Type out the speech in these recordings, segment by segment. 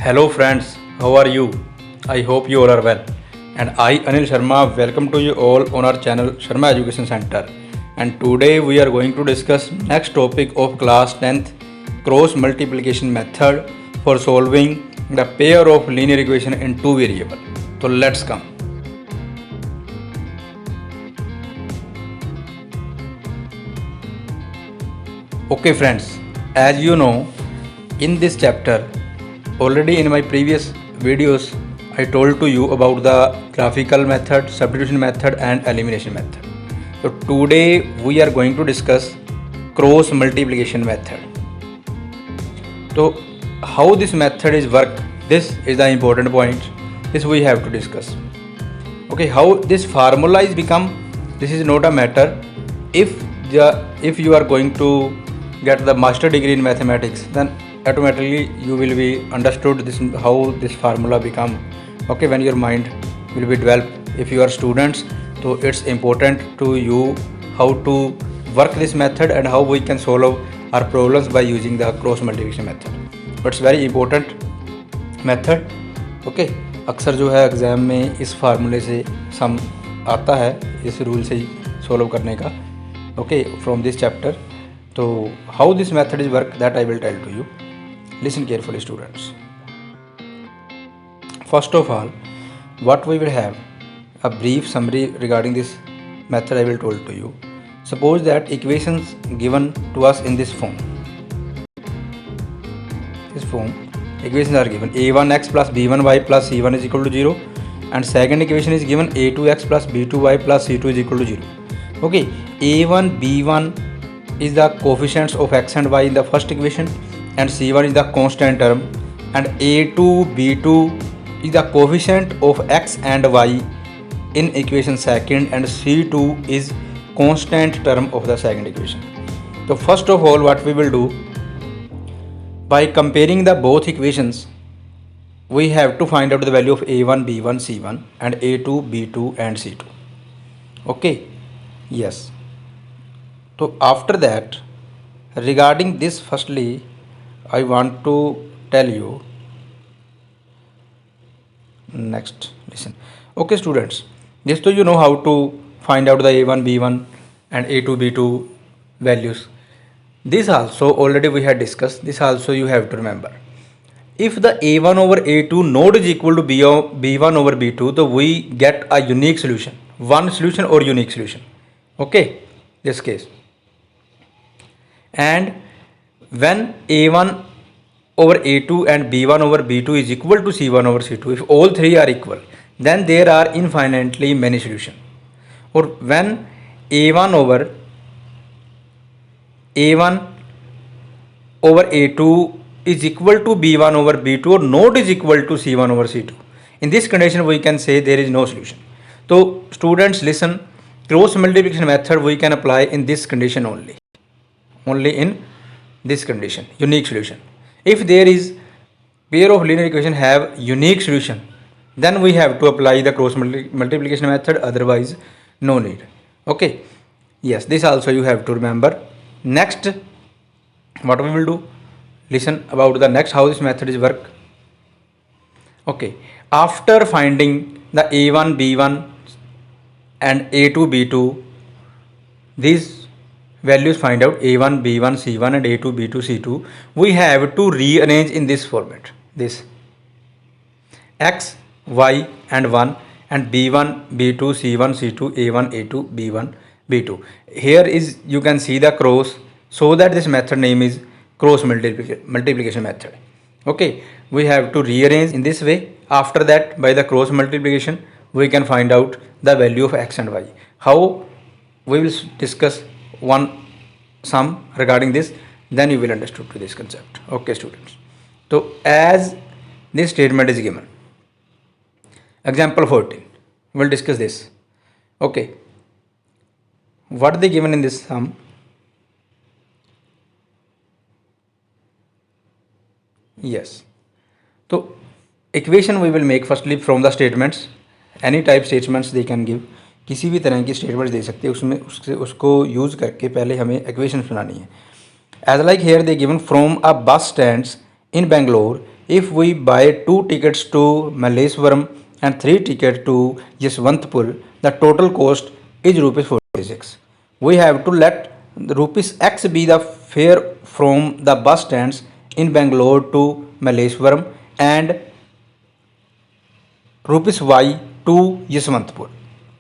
Hello friends, how are you? I hope you all are well. And I, Anil Sharma, welcome to you all on our channel Sharma Education Center. And today we are going to discuss next topic of class 10th cross multiplication method for solving the pair of linear equation in two variable. So let's come. Okay friends, as you know, in this chapter already in my previous videos I told to you about the graphical method, substitution method and elimination method. So today we are going to discuss cross multiplication method. So how this method is work, this is the important point. This we have to discuss. Okay, how this formula is become, this is not a matter. If you are going to get the master degree in mathematics, then automatically you will be understood this how this formula become. Okay, when your mind will be developed. If you are students, so it's important to you how to work this method and how we can solve our problems by using the cross multiplication method. But it's very important method. Okay, अक्सर जो है exam में इस फार्मूले से सम आता है, इस रूल से ही सोल्व करने का. Okay, from this chapter. तो how this method is work that I will tell to you. Listen carefully, students. First of all, what we will have a brief summary regarding this method I will told to you. Suppose that equations given to us in this form. This form, equations are given a1x plus b1y plus c1 is equal to 0, and second equation is given a2x plus b2y plus c2 is equal to 0. Okay, a1 b1 is the coefficients of x and y in the first equation, and c1 is the constant term, and a2 b2 is the coefficient of x and y in equation second, and c2 is constant term of the second equation. So first of all, what we will do, by comparing the both equations, we have to find out the value of a1 b1 c1 and a2 b2 and c2. Okay, yes. So after that, regarding this, firstly I want to tell you. Next, listen. Okay students, this so you know how to find out the a1 b1 and a2 b2 values. This also already we had discussed. This also you have to remember. If the a1 over a2 node is equal to b1 over b2, so we get a unique solution, one solution or unique solution. Okay, this case. And when a1 over a2 and b1 over b2 is equal to c1 over c2, if all three are equal, then there are infinitely many solutions. Or when a1 over a2 is equal to b1 over b2 or not is equal to c1 over c2, in this condition we can say there is no solution. So students listen, cross multiplication method we can apply in this condition only in this condition, unique solution. If there is pair of linear equation have unique solution, then we have to apply the cross multiplication method, otherwise no need. Okay, yes, this also you have to remember. Next, what we will do, listen about the next how this method is work. Okay, after finding the a1 b1 and a2 b2, these values find out a1 b1 c1 and a2 b2 c2, we have to rearrange in this format. This x y and 1 and b1 b2 c1 c2 a1 a2 b1 b2. Here is you can see the cross, so that this method name is cross multiplication method. Okay, we have to rearrange in this way. After that, by the cross multiplication we can find out the value of x and y. How we will discuss one sum regarding this, then you will understood to this concept. Okay students, so as this statement is given, example 14, we will discuss this. Okay, what they given in this sum, yes. So equation we will make firstly from the statements, any type statements they can give, किसी भी तरह की statements दे सकते हैं, उसमें उसको use करके पहले हमें इक्वेशन बनानी है. As like here they given from a bus stands in Bangalore if we buy 2 tickets to Malleswaram and 3 tickets to Yeshwantpur, the total cost is rupees 46. We have to let the rupees X be the fare from the bus stands in Bangalore to Malleswaram and rupees Y to Yeshwantpur.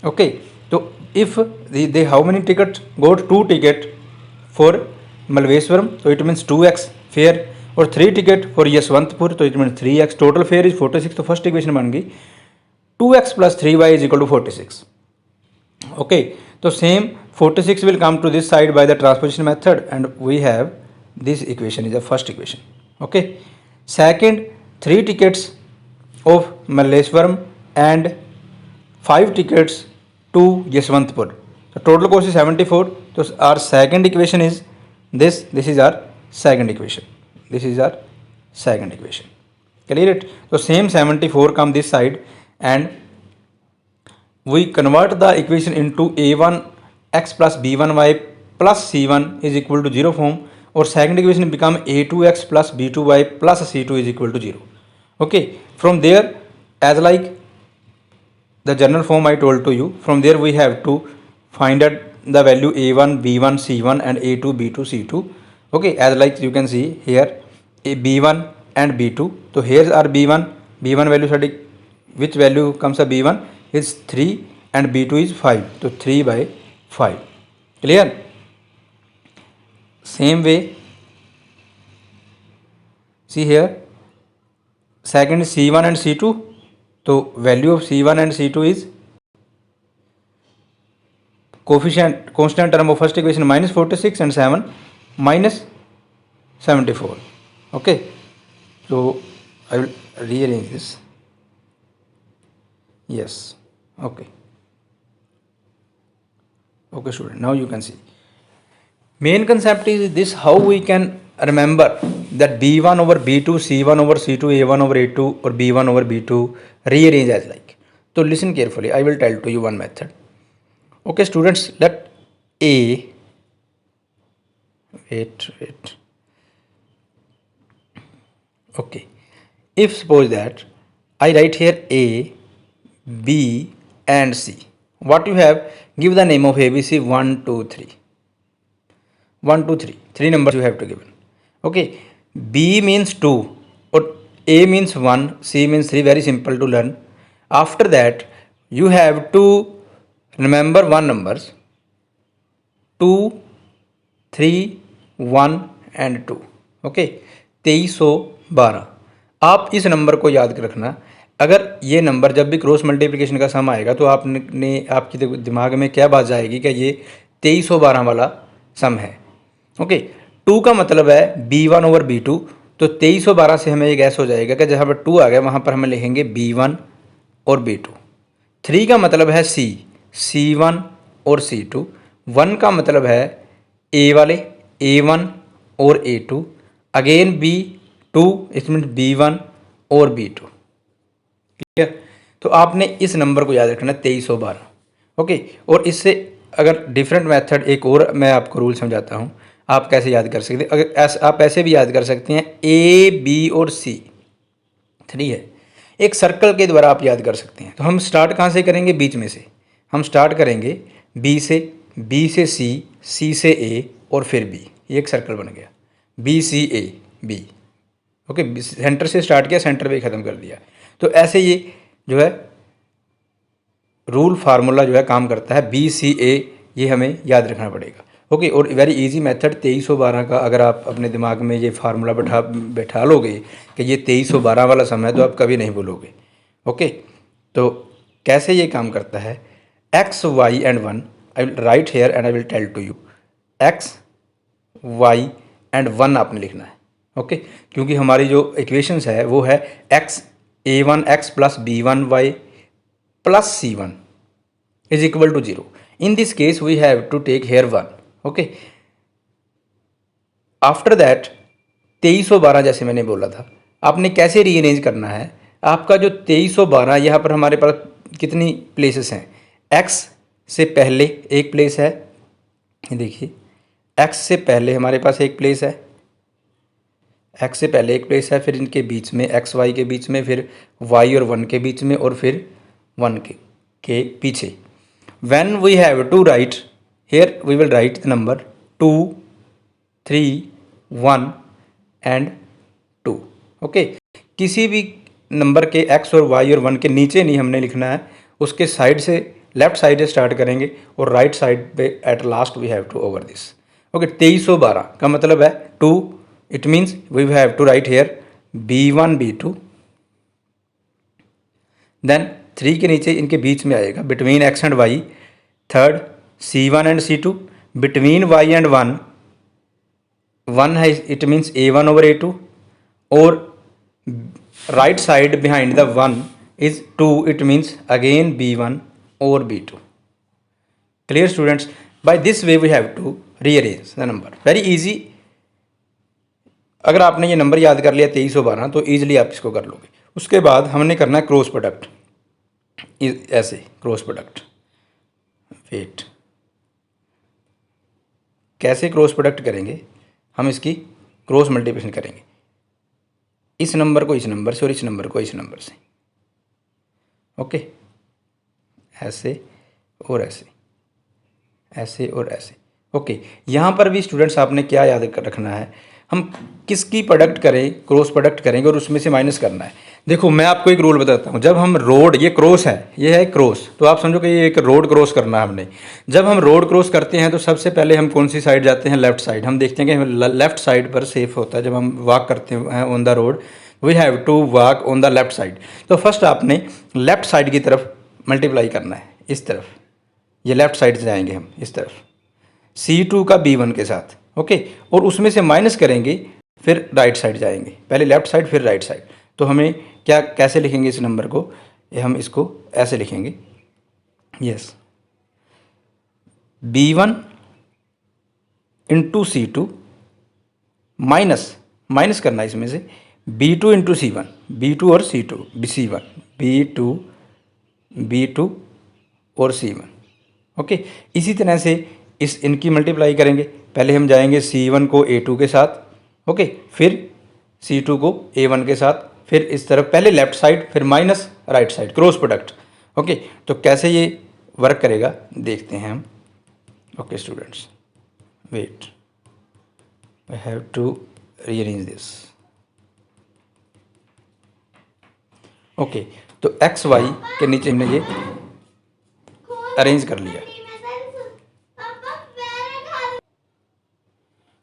Okay, so if they how many tickets got 2 ticket for Malveswaram, so it means 2x fare, और 3 ticket for Yeshwantpur, तो it means 3x. total fare is 46. तो first equation बन गई 2x plus 3y is equal to 46. Okay, so same 46 will come to this side by the transposition method and we have this equation is the first equation. Okay, second 3 tickets of Malleswaram and 5 tickets to Yeshwantpur. So total cost is 74. So our second equation is this. This is our second equation. This is our second equation. Clear it? So same 74 come this side and we convert the equation into a1 x plus b1 y plus c1 is equal to 0 form, or second equation become a2 x plus b2 y plus c2 is equal to 0. Okay, from there as like the general form I told to you, from there we have to find out the value a1 b1 c1 and a2 b2 c2. Okay, as like you can see here a b1 and b2. So here are b1 value study, which value comes a b1 is 3 and b2 is 5, so 3 by 5. Clear? Same way, see here second is c1 and c2. So value of c1 and c2 is coefficient constant term of first equation minus 46 and 7 minus 74. Okay, so I will rearrange this. Yes, okay, student, now you can see main concept is this, how we can remember that b1 over b2 c1 over c2 a1 over a2 or b1 over b2 rearrange as like. So listen carefully, I will tell to you one method. Okay students, let a wait. Okay, if suppose that I write here a b and c, what you have, give the name of abc 1 2 3 1 2 3, 3 numbers you have to give. Okay, b means 2 or a means 1, c means 3, very simple to learn. After that you have to remember one numbers 2 3 1 and 2. Okay, 2312. आप इस number को याद कर रखना, अगर ये number जब भी क्रॉस मल्टीप्लिकेशन का सम आएगा तो आपने आपके दिमाग में क्या बात जाएगी कि ये 2312 वाला सम है. ओके, 2 का मतलब है b1 ओवर b2, तो 2312 से हमें ये गैस हो जाएगा कि जहाँ पर 2 आ गया वहाँ पर हमें लिखेंगे b1 और b2. 3 का मतलब है c1 और c2. 1 का मतलब है a वाले a1 और a2. अगेन b2 इसमें b1 और b2. क्लियर? तो आपने इस नंबर को याद रखना 2312. ओके, और इससे अगर डिफरेंट मेथड एक और मैं आपको रूल समझाता हूँ, आप कैसे याद कर सकते हैं. अगर आप ऐसे भी याद कर सकते हैं, ए बी और सी 3 है, एक सर्कल के द्वारा आप याद कर सकते हैं. तो हम स्टार्ट कहाँ से करेंगे, बीच में से हम स्टार्ट करेंगे, बी से सी से ए और फिर बी. ये एक सर्कल बन गया B C A B. Okay, centre से स्टार्ट किया, सेंटर पे ख़त्म कर दिया. तो ऐसे ये जो है रूल फार्मूला जो है काम करता है. बी सी ए ये हमें याद रखना पड़ेगा. ओके, और वेरी इजी मेथड 2312 का अगर आप अपने दिमाग में ये फार्मूला बैठा लोगे कि ये 2312 वाला सम है तो आप कभी नहीं भूलोगे. ओके, तो कैसे ये काम करता है, x y and 1 I will write here and I will tell to you. X y and 1 आपने लिखना है. ओके, क्योंकि हमारी जो इक्वेशंस है वो है x a1 x plus b1 y plus c1 is equal to 0. In this case we have to take here 1. Okay, after that 2312 जैसे मैंने बोला था, आपने कैसे रीअरेंज करना है. आपका जो 2312 यहाँ पर हमारे पास कितनी प्लेसेस हैं, x से पहले एक प्लेस है, देखिए x से पहले हमारे पास एक प्लेस है, एक्स से पहले एक प्लेस है, फिर इनके बीच में एक्स वाई के बीच में, फिर वाई और 1 के बीच में, और फिर 1 के पीछे. When we have to write, here we will write the number 2, 3, 1 and 2. Okay, किसी भी नंबर के x और y और 1 के नीचे नहीं हमने लिखना है, उसके साइड से, लेफ्ट साइड से स्टार्ट करेंगे और राइट साइड पे at last we have to over this. Okay, 2312 का मतलब है 2. It means we have to write here b1 b2. Then 3 के नीचे इनके बीच में आएगा between x and y. Third c1 and c2. Between y and 1 है, it means a1 over a2. और right side behind the 1 is 2. It means again b1 और b2. Clear students? By this way we have to rearrange the number. Very easy. अगर आपने ये number याद कर लिया 2312 तो ईजिली आप इसको कर लोगे. उसके बाद हमने करना है क्रॉस प्रोडक्ट. ऐसे क्रॉस प्रोडक्ट. वेट, कैसे क्रॉस प्रोडक्ट करेंगे? हम इसकी क्रॉस मल्टीप्लिकेशन करेंगे, इस नंबर को इस नंबर से और इस नंबर को इस नंबर से. ओके, ऐसे और ऐसे, ऐसे और ऐसे. ओके, यहाँ पर भी स्टूडेंट्स आपने क्या याद कर रखना है, हम किसकी प्रोडक्ट करें, क्रॉस प्रोडक्ट करेंगे और उसमें से माइनस करना है. देखो मैं आपको एक रूल बताता हूँ. जब हम रोड, ये क्रॉस है, ये है क्रॉस, तो आप समझो कि ये एक रोड क्रॉस करना है हमने. जब हम रोड क्रॉस करते हैं तो सबसे पहले हम कौन सी साइड जाते हैं? Left side. हम देखते हैं कि लेफ्ट साइड पर सेफ होता है. जब हम वॉक करते हैं on the road, we have to walk on the left side. तो फर्स्ट आपने लेफ्ट साइड की तरफ मल्टीप्लाई करना है, इस तरफ. ये लेफ्ट साइड से जाएंगे हम इस तरफ, C2 का B1 के साथ. ओके, और उसमें से माइनस करेंगे, फिर राइट साइड जाएंगे. पहले लेफ्ट साइड फिर राइट साइड. तो हमें क्या, कैसे लिखेंगे इस नंबर को? ये हम इसको ऐसे लिखेंगे. Yes, B1 into C2 minus, minus करना है इसमें से B2 इंटू C1. B2 और C2, C1, B2, B2 और C1. ओके, इसी तरह से इस इनकी मल्टीप्लाई करेंगे. पहले हम जाएंगे C1 को A2 के साथ. ओके, फिर C2 को A1 के साथ, फिर इस तरफ पहले लेफ्ट साइड फिर minus right side, cross product. Okay, तो कैसे ये वर्क करेगा देखते हैं हम. Okay students, wait, I have to rearrange this. Okay, तो एक्स वाई के नीचे हमने ये अरेंज कर लिया.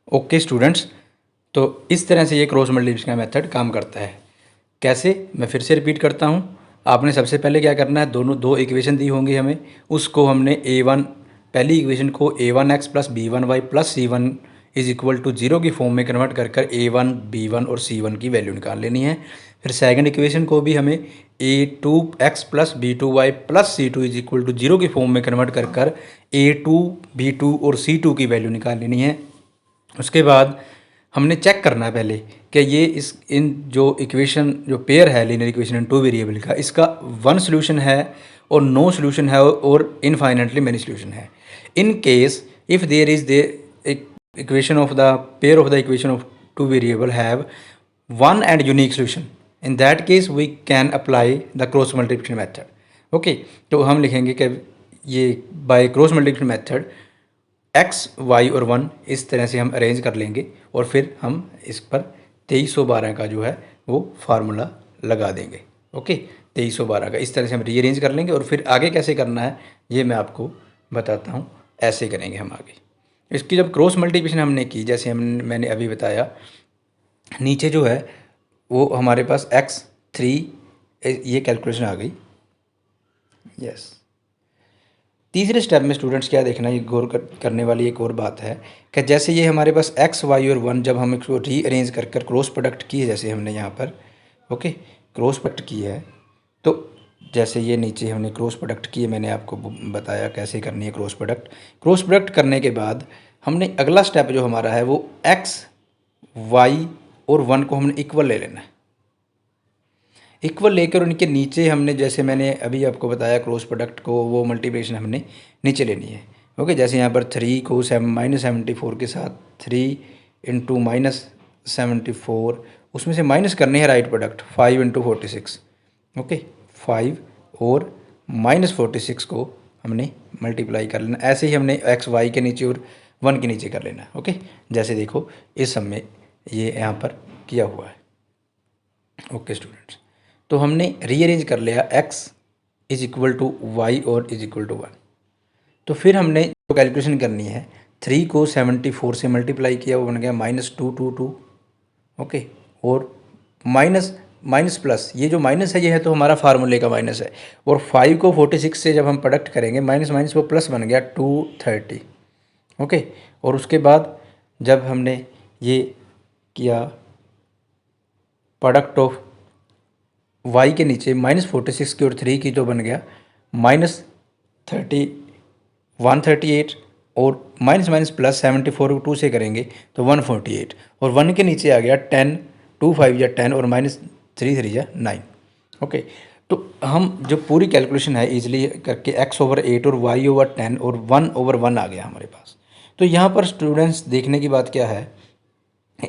ओके स्टूडेंट्स, तो इस तरह से ये क्रॉस मल्टीप्लिकेशन का मेथड काम करता है. कैसे, मैं फिर से रिपीट करता हूँ. आपने सबसे पहले क्या करना है, दो इक्वेशन दी होंगी हमें, उसको हमने A1, पहली इक्वेशन को A1x plus B1y plus C1 is equal to 0 की फॉर्म में कन्वर्ट कर कर A1, B1 और C1 की वैल्यू निकाल लेनी है. फिर सेकंड इक्वेशन को भी हमें A2x plus B2y plus C2 is equal to 0 की फॉर्म में कन्वर्ट कर कर A2, B2 और C2 की वैल्यू निकाल लेनी है. उसके बाद हमने चेक करना है पहले कि ये इन जो इक्वेशन, जो पेयर है linear equation in two variable का, इसका वन सोल्यूशन है और नो सोल्यूशन है और इनफाइनाइटली मेनी सोल्यूशन है. In case if there is the equation of the pair of the equation of two variable have one and unique solution, in that case we can apply the cross multiplication method. Okay, तो हम लिखेंगे कि ये by cross multiplication method x, y और 1 इस तरह से हम अरेंज कर लेंगे और फिर हम इस पर 2312 का जो है वो फार्मूला लगा देंगे. ओके, 2312 का इस तरह से हम रीअरेंज कर लेंगे और फिर आगे कैसे करना है ये मैं आपको बताता हूँ. ऐसे करेंगे हम आगे. इसकी जब क्रॉस मल्टीप्लिकेशन हमने की, जैसे मैंने अभी बताया, नीचे जो है वो हमारे पास x3, ये कैलकुलेशन आ गई. यस, तीसरे स्टेप में स्टूडेंट्स क्या देखना, ये गौर करने वाली एक और बात है कि जैसे ये हमारे पास x, y और 1 जब हम इसको रीअरेंज कर कर क्रॉस प्रोडक्ट की है, जैसे हमने यहाँ पर ओके क्रॉस प्रोडक्ट की है, तो जैसे ये नीचे हमने क्रॉस प्रोडक्ट की है, मैंने आपको बताया कैसे करनी है क्रॉस प्रोडक्ट. क्रॉस प्रोडक्ट करने के बाद हमने अगला स्टेप जो हमारा है वो x, y और 1 को हमने इक्वल ले लेना है. इक्वल लेकर उनके नीचे हमने, जैसे मैंने अभी आपको बताया क्रॉस प्रोडक्ट को, वो मल्टीप्लिकेशन हमने नीचे लेनी है. ओके, जैसे यहाँ पर 3 को -74 के साथ 3 इंटू माइनस 74, उसमें से माइनस करनी है राइट प्रोडक्ट 5 इंटू 46। ओके, 5 और -46 को हमने मल्टीप्लाई कर लेना। ऐसे ही हमने एक्स वाई के नीचे और 1 के नीचे कर लेना। ओके, जैसे देखो इस सब में ये यहाँ पर किया हुआ है। ओके स्टूडेंट्स, तो हमने रीअरेंज कर लिया x is equal to y और इज इक्वल टू 1। तो फिर हमने जो कैलकुलेशन करनी है, 3 को 74 से मल्टीप्लाई किया, वो बन गया -222। ओके, और माइनस माइनस प्लस, ये जो माइनस है ये है तो हमारा फार्मूले का माइनस है, और 5 को 46 से जब हम प्रोडक्ट करेंगे माइनस माइनस वो प्लस बन गया 230। ओके, और उसके बाद जब हमने ये किया प्रोडक्ट ऑफ y के नीचे -46 की और 3 की, तो बन गया -138, और माइनस माइनस प्लस 74 को 2 से करेंगे तो 148, और 1 के नीचे आ गया 10, 2 5 या 10 और -3 3 या 9। ओके, तो हम जो पूरी कैलकुलेशन है इजीली करके x/8 और y/10 और 1/1 आ गया हमारे पास। तो यहाँ पर स्टूडेंट्स देखने की बात क्या है,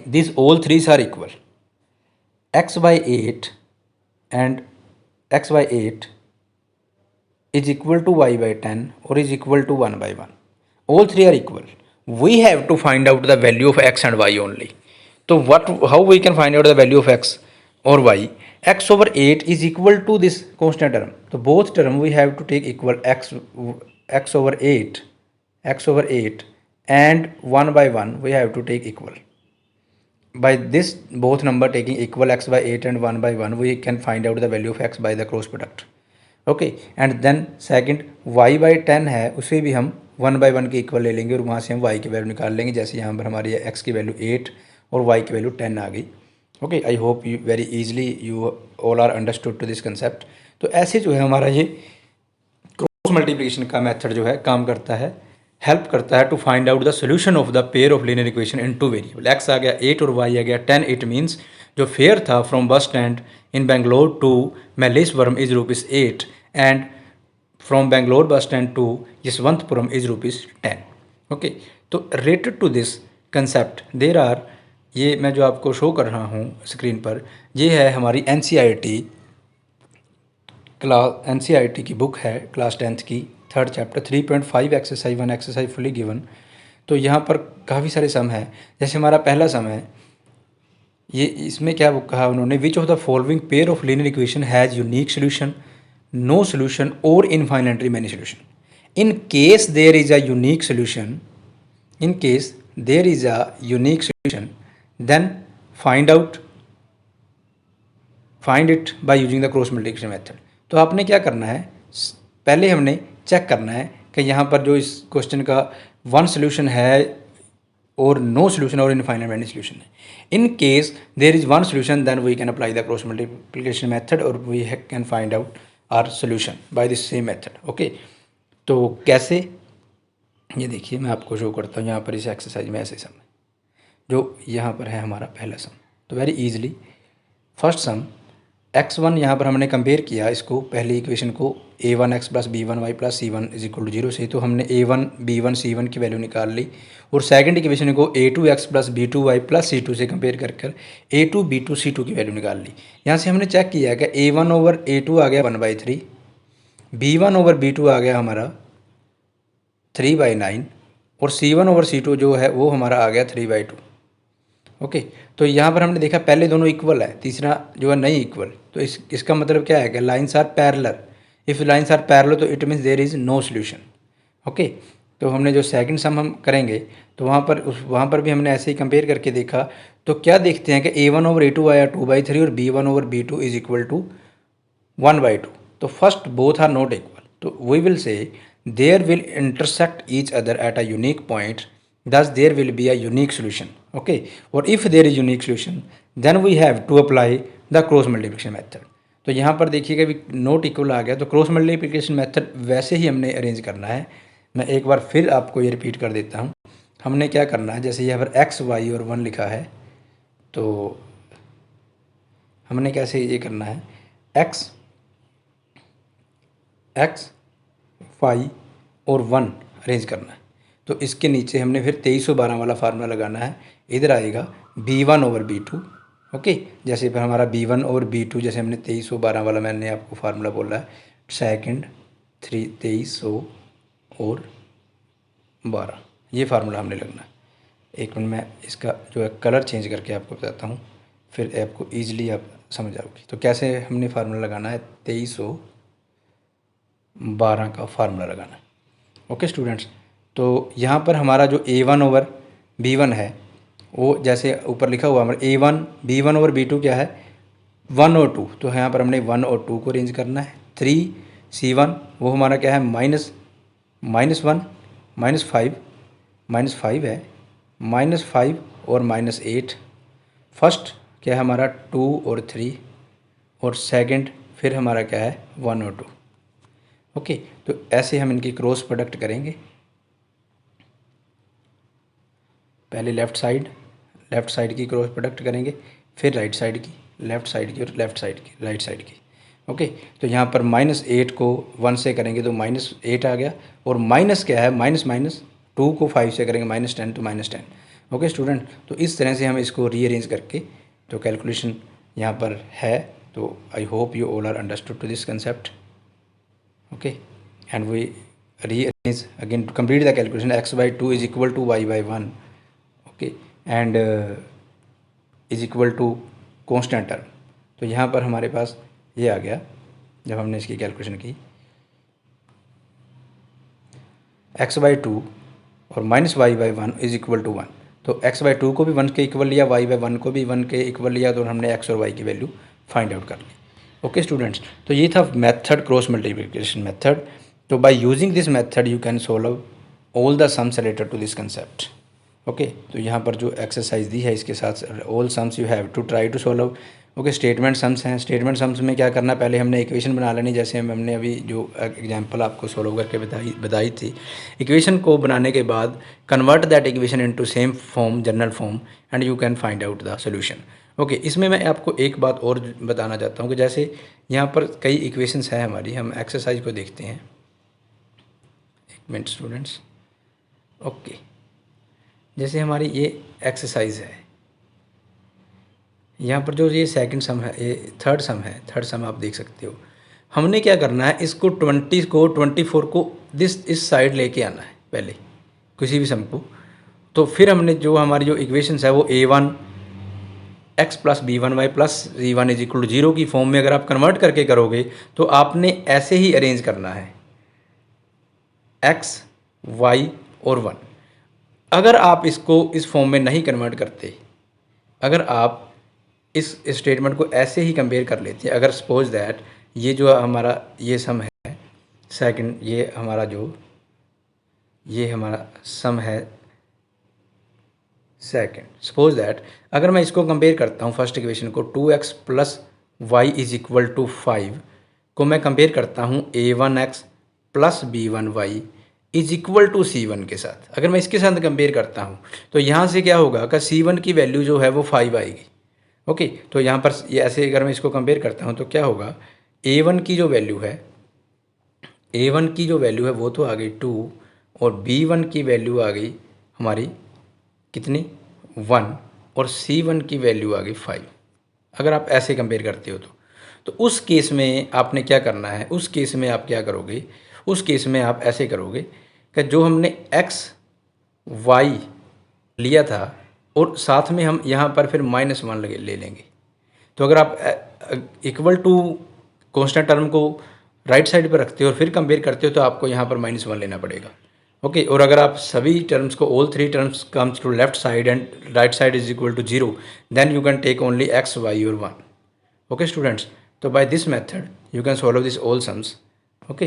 this all threes are equal, x/8 and x/8 is equal to y/10 or is equal to 1/1. All three are equal. We have to find out the value of x and y only. So how we can find out the value of x or y? x/8 is equal to this constant term. So both term we have to take equal, x/8 and 1/1 we have to take equal. By this both number taking equal, x/8 and 1/1, we can find out the value of x by the cross product. Okay, and then second y/10 है, उसे भी हम 1/1 के equal ले लेंगे और वहाँ से हम y की वैल्यू निकाल लेंगे। जैसे यहाँ पर हमारी x की वैल्यू 8 और y की वैल्यू 10 आ गई। Okay, I hope you very easily you all are understood to this concept. तो ऐसे जो है हमारा ये क्रॉस मल्टीप्लिकेशन का मेथड जो है काम करता है, हेल्प करता है to find out the solution of the pair of linear equation in two variable. x आ गया 8 और y आ गया 10। इट मीन्स जो फेयर था from bus stand in Bangalore to Malleshwaram is ₹8 and from Bangalore bus stand to Yeshwanthpuram is ₹10। Okay, तो related to this concept there are, ये मैं जो आपको शो कर रहा हूँ स्क्रीन पर, ये है हमारी NCERT की बुक है क्लास 10th की, 3rd chapter 3.5 exercise 1 exercise fully given. तो यहाँ पर काफ़ी सारे सम है। जैसे हमारा पहला सम है, ये इसमें क्या कहा उन्होंने, which of the following pair of linear equation has unique solution, no solution और infinitely many solution. In case there is a unique solution, in case there is a unique solution, then find it by using the cross multiplication method. तो आपने क्या करना है, पहले हमने check करना है कि यहाँ पर जो इस क्वेश्चन का वन सोल्यूशन है और नो सोल्यूशन और इनफाइनाइट मेनी सोल्यूशन है। In case there is one solution, then we can apply the cross multiplication method और we can find out our solution by this same method. Okay, तो कैसे, ये देखिए मैं आपको शो करता हूँ यहाँ पर इस एक्सरसाइज में। ऐसे सम जो यहाँ पर है हमारा पहला सम, तो वेरी इजीली फर्स्ट सम x1 यहाँ पर हमने कंपेयर किया इसको, पहली इक्वेशन को a1x plus b1y plus c1 is equal to 0 से, तो हमने a1 b1 c1 की वैल्यू निकाल ली। और सेकंड इक्वेशन को a2x plus b2y plus c2 से कंपेयर कर a2 b2 c2 की वैल्यू निकाल ली। यहाँ से हमने चेक किया कि a1/a2 आ गया 1/3, b1/b2 आ गया हमारा 3/9 और c1/c2 जो है वो हमारा आ गया 3/2। ओके, तो यहाँ पर हमने देखा पहले दोनों इक्वल है, तीसरा जो है नहीं इक्वल। तो इसका मतलब क्या है कि lines are parallel. If lines are parallel तो it means there is no solution. Okay, तो हमने जो सेकंड सम हम करेंगे तो वहाँ पर भी हमने ऐसे ही कंपेयर करके देखा। तो क्या देखते हैं कि a1/a2 आया 2/3 और b1/b2 इज इक्वल टू 1/2। तो first both are not equal, तो we will say there will intersect each other at a unique point, thus there will be a unique solution. Okay, or if there is unique solution then we have to apply the cross multiplication method. तो यहाँ पर देखिएगा भी note equal आ गया, तो cross multiplication method वैसे ही हमने arrange करना है। मैं एक बार फिर आपको ये रिपीट कर देता हूँ। हमने क्या करना है, जैसे यहाँ पर x y और 1 लिखा है, तो हमने कैसे ये करना है, x y और 1 अरेंज करना है। तो इसके नीचे हमने फिर 2312 वाला फार्मूला लगाना है, इधर आएगा B1/B2। ओके, जैसे फिर हमारा B1/B2, जैसे हमने 2312 वाला मैंने आपको फार्मूला बोला है, सेकंड 2312, ये फार्मूला हमने लगना है। एक मिनट मैं इसका जो है कलर चेंज करके आपको बताता हूँ, फिर आपको ईजिली आप समझ आओगे। तो कैसे हमने फार्मूला लगाना है, 2312 का फार्मूला लगाना है। ओके स्टूडेंट्स, तो यहाँ पर हमारा जो A1/B1 है वो जैसे ऊपर लिखा हुआ हमारा B1/B2 क्या है, 1 और 2। तो यहाँ पर हमने 1 और 2 को अरेंज करना है। 3C1 वो हमारा क्या है, -1 -5 है, -5 और -8। फर्स्ट क्या है हमारा 2 और 3, और सेकंड फिर हमारा क्या है 1 और 2। ओके, तो ऐसे हम इनकी क्रॉस प्रोडक्ट करेंगे। पहले लेफ़्ट साइड की क्रॉस प्रोडक्ट करेंगे, फिर राइट साइड की, लेफ़्ट साइड की और लेफ़्ट साइड की, राइट साइड की। ओके, तो यहाँ पर -8 को 1 से करेंगे तो -8 आ गया, और माइनस क्या है, -2 को 5 से करेंगे -10 तो -10। ओके स्टूडेंट, तो इस तरह से हम इसको रीअरेंज करके तो कैलकुलेशन यहाँ पर है। तो I hope you all are understood to this concept. okay, and we rearrange again to complete the calculation, x/2 is equal to y/1, okay, and is equal to constant term। तो यहाँ पर हमारे पास ये आ गया जब हमने इसकी कैलकुलेशन की, x/2 और -y/1 इज इक्वल टू 1। तो x/2 को भी 1 के इक्वल लिया, y/1 को भी 1 के इक्वल लिया, तो हमने x और y की वैल्यू फाइंड आउट कर ली। ओके स्टूडेंट्स, तो ये था मेथड, क्रॉस मल्टीप्लिकेशन मेथड। तो by using this method you can solve all the sums related to this concept. Okay, तो यहाँ पर जो एक्सरसाइज दी है इसके साथ all sums you have to try to solve. Okay, statement sums हैं। स्टेटमेंट सम्स में क्या करना, पहले हमने इक्वेशन बना लेनी, जैसे हमने अभी जो एग्जांपल आपको सॉल्व करके बताई थी। इक्वेशन को बनाने के बाद convert that equation into same form, general form, and you can find out the solution. Okay, इसमें मैं आपको एक बात और बताना चाहता हूँ कि जैसे यहाँ पर कई इक्वेशंस हैं हमारी, हम एक्सरसाइज को देखते हैं। एक मिनट स्टूडेंट्स। ओके, जैसे हमारी ये एक्सरसाइज है, यहाँ पर जो ये सेकंड सम है, ये थर्ड सम आप देख सकते हो। हमने क्या करना है, इसको 20 को 24 को इस साइड लेके आना है पहले, किसी भी सम को। तो फिर हमने जो हमारी जो इक्वेशंस है वो A1 x + B1y + C1 = 0 की फॉर्म में अगर आप कन्वर्ट करके करोगे तो आपने ऐसे ही अरेंज करना है, x, y और 1। अगर आप इसको इस फॉर्म में नहीं कन्वर्ट करते, अगर आप इस स्टेटमेंट को ऐसे ही कंपेयर कर लेते हैं, अगर सपोज दैट ये जो हमारा ये सम है सेकंड, ये हमारा सम है सेकंड, सपोज दैट अगर मैं इसको कंपेयर करता हूँ फर्स्ट इक्वेशन को 2x + y = 5 को मैं कंपेयर करता हूँ A1x + B1y = C1 के साथ। अगर मैं इसके साथ कंपेयर करता हूँ तो यहाँ से क्या होगा कि C1 की वैल्यू जो है वो 5 आएगी। ओके, तो यहाँ पर ये ऐसे अगर मैं इसको कंपेयर करता हूँ तो क्या होगा, A1 की जो वैल्यू है वो तो आ गई 2, और B1 की वैल्यू आ गई हमारी कितनी, 1, और C1 की वैल्यू आ गई 5। अगर आप ऐसे कंपेयर करते हो तो उस केस में आपने क्या करना है, उस केस में आप क्या करोगे, उस केस में आप ऐसे करोगे कि जो हमने x y लिया था और साथ में हम यहाँ पर फिर -1 ले लेंगे। तो अगर आप इक्वल टू कांस्टेंट टर्म को राइट साइड पर रखते हो और फिर कंपेयर करते हो तो आपको यहाँ पर -1 लेना पड़ेगा। ओके, और अगर आप सभी टर्म्स को, all 3 terms comes to left side and right side is equal to 0, then you can take only x, y और 1। ओके स्टूडेंट्स, तो by this method you can solve this all sums. Okay,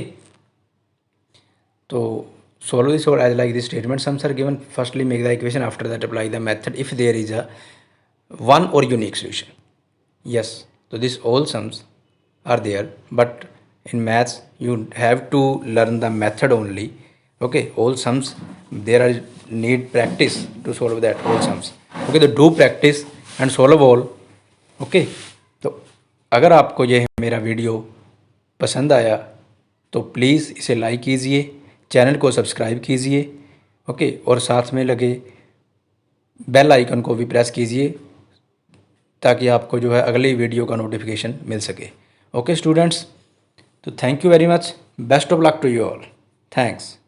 तो solve this or as like this statement, sums are given, firstly make the equation, after that apply the method if there is a one or unique solution. Yes, so this all sums are there, but in maths you have to learn the method only. Okay, all sums there are need practice to solve that all sums. Okay, तो do practice and solve all. Okay, तो अगर आपको ये मेरा video पसंद आया तो please इसे लाइक कीजिए, चैनल को सब्सक्राइब कीजिए। ओके, और साथ में लगे बेल आइकन को भी प्रेस कीजिए ताकि आपको जो है अगली वीडियो का नोटिफिकेशन मिल सके। ओके स्टूडेंट्स, तो thank you very much, best of luck to you all, thanks.